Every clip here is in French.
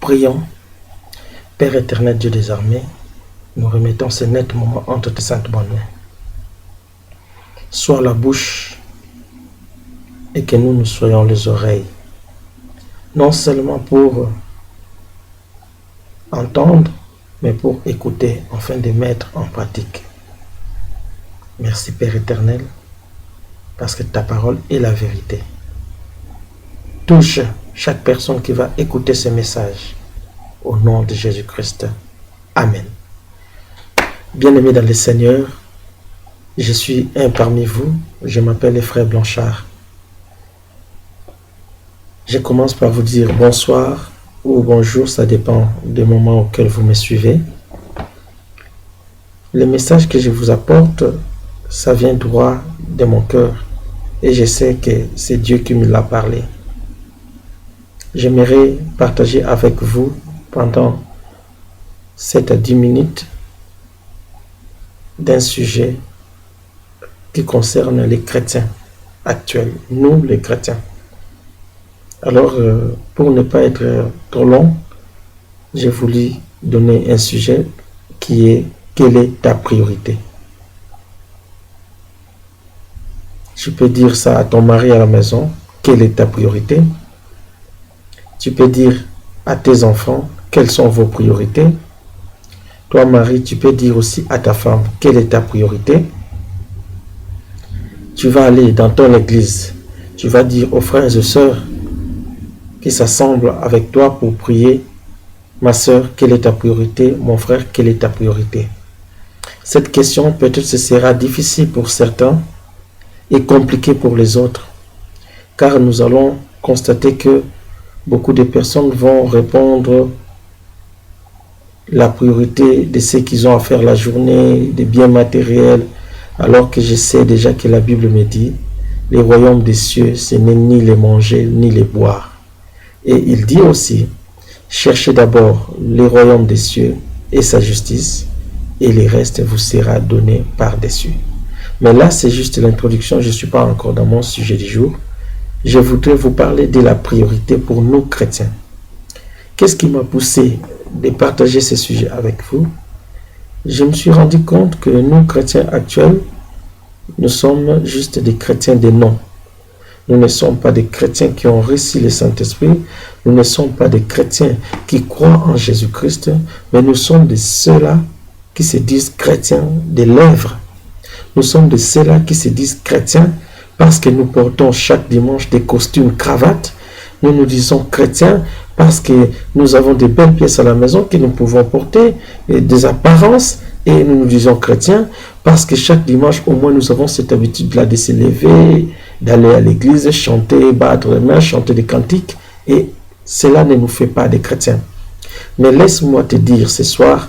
Prions. Père éternel, Dieu des armées, nous remettons ce net moment entre tes saintes bonnes mains. Sois la bouche et que nous soyons les oreilles. Non seulement pour entendre, mais pour écouter, afin de mettre en pratique. Merci Père éternel, parce que ta parole est la vérité. Touche chaque personne qui va écouter ce message. Au nom de Jésus-Christ. Amen. Bien-aimés dans le Seigneur, je suis un parmi vous. Je m'appelle le frère Blanchard. Je commence par vous dire bonsoir ou bonjour, ça dépend du moment auquel vous me suivez. Le message que je vous apporte, ça vient droit de mon cœur et je sais que c'est Dieu qui me l'a parlé. J'aimerais partager avec vous pendant 7 à 10 minutes d'un sujet qui concerne les chrétiens actuels, nous les chrétiens. Alors, pour ne pas être trop long, j'ai voulu donner un sujet qui est « Quelle est ta priorité ?» Tu peux dire ça à ton mari à la maison, « Quelle est ta priorité ?» Tu peux dire à tes enfants, quelles sont vos priorités? Toi, Marie, tu peux dire aussi à ta femme, quelle est ta priorité? Tu vas aller dans ton église, tu vas dire aux frères et sœurs qui s'assemblent avec toi pour prier, ma sœur, quelle est ta priorité? Mon frère, quelle est ta priorité? Cette question, peut-être ce sera difficile pour certains et compliqué pour les autres, car nous allons constater que beaucoup de personnes vont répondre la priorité de ce qu'ils ont à faire la journée, des biens matériels, alors que je sais déjà que la Bible me dit, les royaumes des cieux, ce n'est ni les manger, ni les boire. Et il dit aussi, cherchez d'abord les royaumes des cieux et sa justice, et le reste vous sera donné par-dessus. Mais là, c'est juste l'introduction, je ne suis pas encore dans mon sujet du jour. Je voudrais vous parler de la priorité pour nous chrétiens. Qu'est-ce qui m'a poussé de partager ce sujet avec vous? Je me suis rendu compte que nous, chrétiens actuels, nous sommes juste des chrétiens de nom. Nous ne sommes pas des chrétiens qui ont reçu le Saint-Esprit. Nous ne sommes pas des chrétiens qui croient en Jésus-Christ, mais nous sommes de ceux-là qui se disent chrétiens de lèvres. Nous sommes de ceux-là qui se disent chrétiens parce que nous portons chaque dimanche des costumes cravates. Nous nous disons chrétiens parce que nous avons des belles pièces à la maison que nous pouvons porter, et des apparences, et nous nous disons chrétiens parce que chaque dimanche, au moins, nous avons cette habitude-là de se lever, d'aller à l'église, chanter, battre les mains, chanter des cantiques, et cela ne nous fait pas des chrétiens. Mais laisse-moi te dire ce soir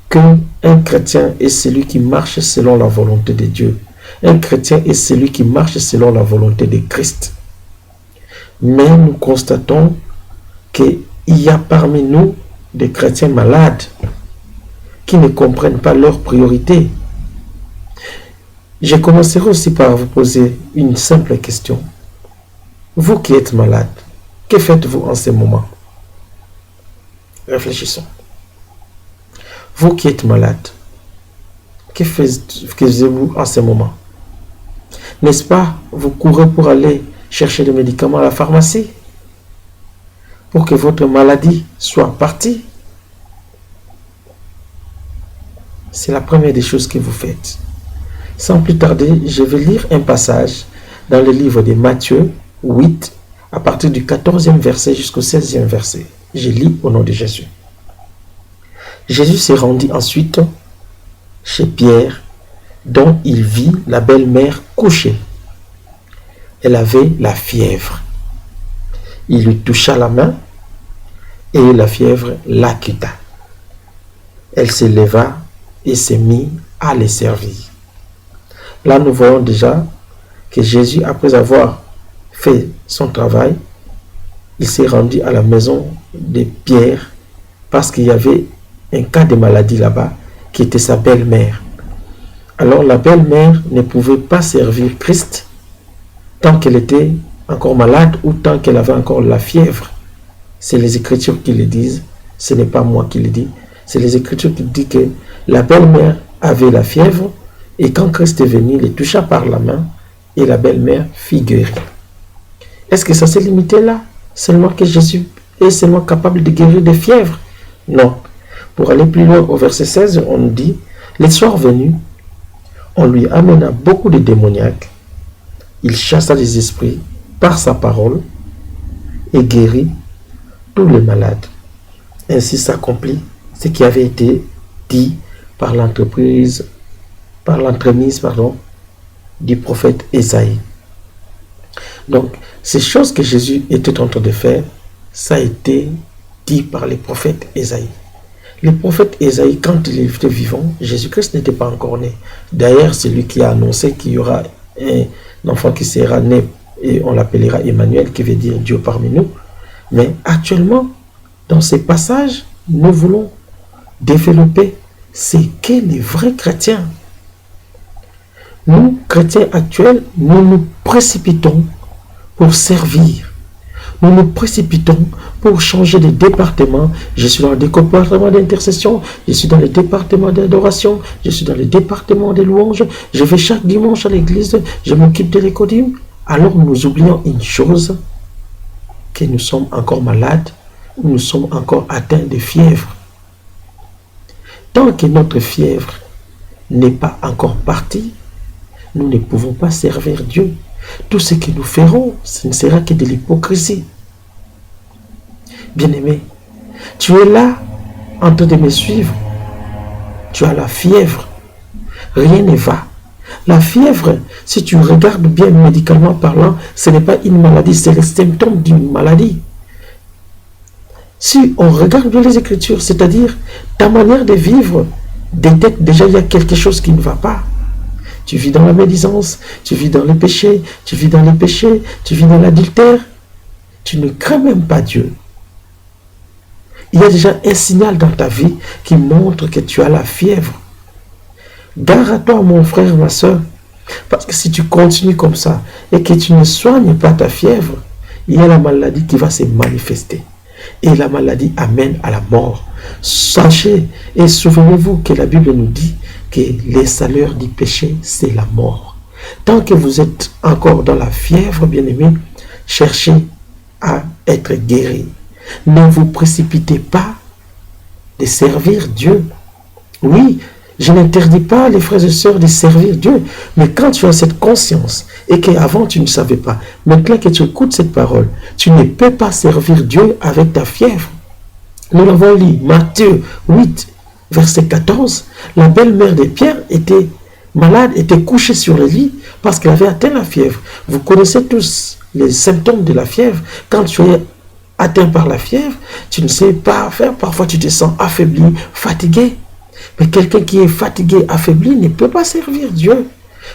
qu'un chrétien est celui qui marche selon la volonté de Dieu. Un chrétien est celui qui marche selon la volonté de Christ. Mais nous constatons qu'il y a parmi nous des chrétiens malades qui ne comprennent pas leurs priorités. Je commencerai aussi par vous poser une simple question. Vous qui êtes malade, que faites-vous en ce moment? Réfléchissons. Vous qui êtes malade, que faites-vous en ce moment? N'est-ce pas, vous courez pour aller chercher des médicaments à la pharmacie pour que votre maladie soit partie? C'est la première des choses que vous faites. Sans plus tarder, je vais lire un passage dans le livre de Matthieu 8, à partir du 14e verset jusqu'au 16e verset. Je lis au nom de Jésus. Jésus se rendit ensuite chez Pierre, dont il vit la belle-mère couchée. Elle avait la fièvre. Il lui toucha la main et la fièvre la quitta. Elle se leva et se mit à les servir. Là, nous voyons déjà que Jésus, après avoir fait son travail, il s'est rendu à la maison de Pierre parce qu'il y avait un cas de maladie là-bas qui était sa belle-mère. Alors la belle-mère ne pouvait pas servir Christ tant qu'elle était encore malade ou tant qu'elle avait encore la fièvre. C'est les Écritures qui le disent. Ce n'est pas moi qui le dis. C'est les Écritures qui disent que la belle-mère avait la fièvre et quand Christ est venu, il les toucha par la main et la belle-mère fit guérir. Est-ce que ça s'est limité là? Seulement que Jésus est seulement capable de guérir des fièvres? Non. Pour aller plus loin, au verset 16, on nous dit, les soirs venus, on lui amena beaucoup de démoniaques. Il chassa les esprits par sa parole et guérit tous les malades. Ainsi s'accomplit ce qui avait été dit par l'entremise du prophète Ésaïe. Donc, ces choses que Jésus était en train de faire, ça a été dit par les prophètes Ésaïe. Le prophète Ésaïe, quand il était vivant, Jésus-Christ n'était pas encore né. D'ailleurs, c'est lui qui a annoncé qu'il y aura un enfant qui sera né et on l'appellera Emmanuel, qui veut dire Dieu parmi nous. Mais actuellement, dans ces passages, nous voulons développer ce qu'est les vrais chrétiens. Nous, chrétiens actuels, nous nous précipitons pour servir. Nous nous précipitons pour changer de département. Je suis dans le département d'intercession, je suis dans le département d'adoration, je suis dans le département des louanges, je vais chaque dimanche à l'église, je m'occupe de l'écodime. Alors nous oublions une chose, que nous sommes encore malades, ou nous sommes encore atteints de fièvre. Tant que notre fièvre n'est pas encore partie, nous ne pouvons pas servir Dieu. Tout ce que nous ferons, ce ne sera que de l'hypocrisie. Bien-aimé, tu es là en train de me suivre. Tu as la fièvre. Rien ne va. La fièvre, si tu regardes bien médicalement parlant, ce n'est pas une maladie, c'est le symptôme d'une maladie. Si on regarde bien les Écritures, c'est-à-dire ta manière de vivre détecte déjà il y a quelque chose qui ne va pas. Tu vis dans la médisance, tu vis dans le péché, tu vis dans les péchés, tu vis dans l'adultère. Tu ne crains même pas Dieu. Il y a déjà un signal dans ta vie qui montre que tu as la fièvre. Gare à toi, mon frère, ma soeur, parce que si tu continues comme ça et que tu ne soignes pas ta fièvre, il y a la maladie qui va se manifester. Et la maladie amène à la mort. Sachez et souvenez-vous que la Bible nous dit que les salaires du péché, c'est la mort. Tant que vous êtes encore dans la fièvre, bien-aimé, cherchez à être guéri. Ne vous précipitez pas de servir Dieu. Oui, je n'interdis pas les frères et sœurs de servir Dieu, mais quand tu as cette conscience et qu'avant tu ne savais pas, maintenant que tu écoutes cette parole, tu ne peux pas servir Dieu avec ta fièvre. Nous l'avons lu, Matthieu 8, verset 14, la belle-mère de Pierre était malade, était couchée sur le lit parce qu'elle avait atteint la fièvre. Vous connaissez tous les symptômes de la fièvre. Quand tu es atteint par la fièvre, tu ne sais pas faire, parfois tu te sens affaibli, fatigué. Mais quelqu'un qui est fatigué, affaibli, ne peut pas servir Dieu.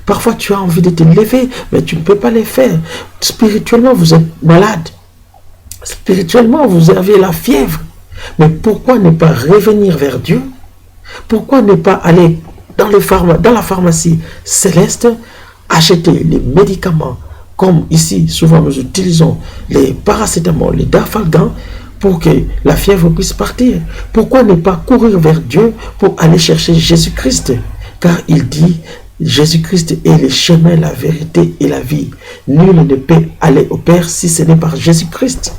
Parfois tu as envie de te lever, mais tu ne peux pas le faire. Spirituellement, vous êtes malade. Spirituellement, vous avez la fièvre. Mais pourquoi ne pas revenir vers Dieu? Pourquoi ne pas aller dans la pharmacie céleste, acheter les médicaments, comme ici, souvent nous utilisons les paracétamol, les dafalgan, pour que la fièvre puisse partir? Pourquoi ne pas courir vers Dieu pour aller chercher Jésus-Christ? Car il dit, Jésus-Christ est le chemin, la vérité et la vie. Nul ne peut aller au Père si ce n'est par Jésus-Christ.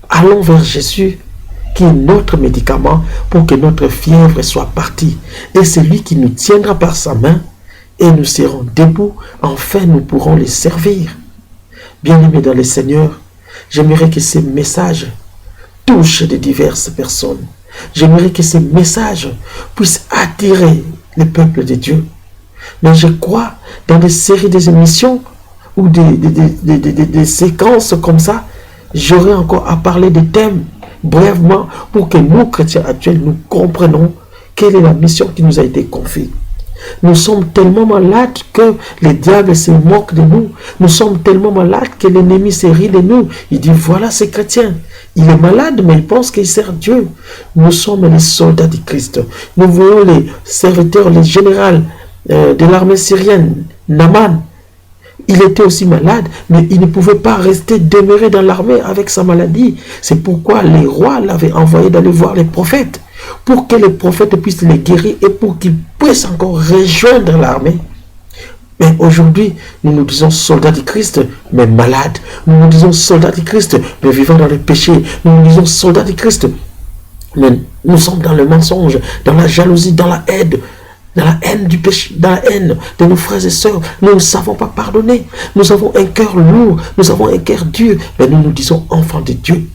Allons vers Jésus, qui est notre médicament, pour que notre fièvre soit partie. Et c'est lui qui nous tiendra par sa main, et nous serons debout, enfin nous pourrons les servir. Bien-aimés dans le Seigneur, j'aimerais que ces messages touchent de diverses personnes. J'aimerais que ces messages puissent attirer le peuple de Dieu. Mais je crois, dans des séries d'émissions ou des séquences comme ça, j'aurai encore à parler des thèmes brièvement pour que nous, chrétiens actuels, nous comprenions quelle est la mission qui nous a été confiée. Nous sommes tellement malades que le diable se moque de nous. Nous sommes tellement malades que l'ennemi se rit de nous. Il dit, voilà ces chrétiens. Il est malade, mais il pense qu'il sert Dieu. Nous sommes les soldats du Christ. Nous voyons les serviteurs, les généraux de l'armée syrienne, Naaman. Il était aussi malade, mais il ne pouvait pas rester demeuré dans l'armée avec sa maladie. C'est pourquoi les rois l'avaient envoyé d'aller voir les prophètes, pour que les prophètes puissent les guérir et pour qu'ils puissent encore rejoindre l'armée. Mais aujourd'hui, nous nous disons soldats du Christ, mais malades. Nous nous disons soldats du Christ, mais vivant dans le péché. Nous nous disons soldats du Christ, mais nous sommes dans le mensonge, dans la jalousie, dans la haine du péché, dans la haine de nos frères et sœurs. Nous ne savons pas pardonner. Nous avons un cœur lourd, nous avons un cœur dur, mais nous nous disons enfants de Dieu.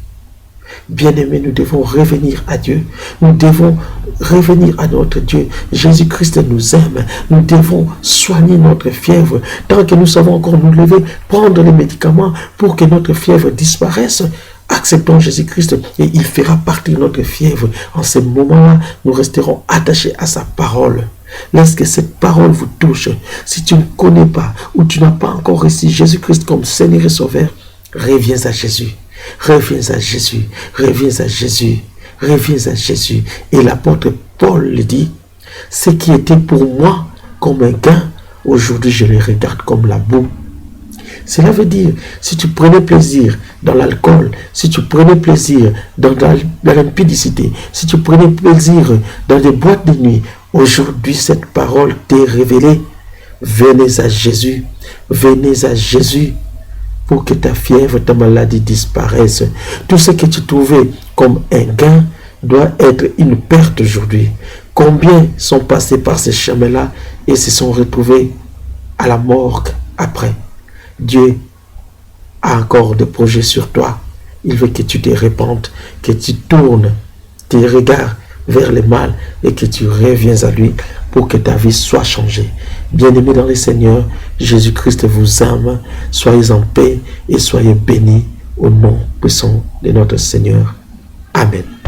Bien-aimés, nous devons revenir à Dieu. Nous devons revenir à notre Dieu. Jésus-Christ nous aime. Nous devons soigner notre fièvre. Tant que nous savons encore nous lever, prendre les médicaments pour que notre fièvre disparaisse, acceptons Jésus-Christ et il fera partir notre fièvre. En ce moment-là, nous resterons attachés à sa parole. Lorsque cette parole vous touche, si tu ne connais pas ou tu n'as pas encore reçu Jésus-Christ comme Seigneur et Sauveur, reviens à Jésus. Reviens à Jésus, reviens à Jésus, reviens à Jésus. Et l'apôtre Paul le dit, ce qui était pour moi comme un gain, aujourd'hui je le regarde comme la boue. Cela veut dire, si tu prenais plaisir dans l'alcool, si tu prenais plaisir dans l'impudicité, si tu prenais plaisir dans des boîtes de nuit, aujourd'hui cette parole t'est révélée. Venez à Jésus, venez à Jésus, pour que ta fièvre, ta maladie disparaisse. Tout ce que tu trouvais comme un gain doit être une perte aujourd'hui. Combien sont passés par ce chemin-là et se sont retrouvés à la morgue après? Dieu a encore des projets sur toi. Il veut que tu te répandes, que tu tournes tes regards vers le mal et que tu reviens à lui pour que ta vie soit changée. Bien-aimés dans le Seigneur, Jésus-Christ vous aime. Soyez en paix et soyez bénis au nom puissant de notre Seigneur. Amen.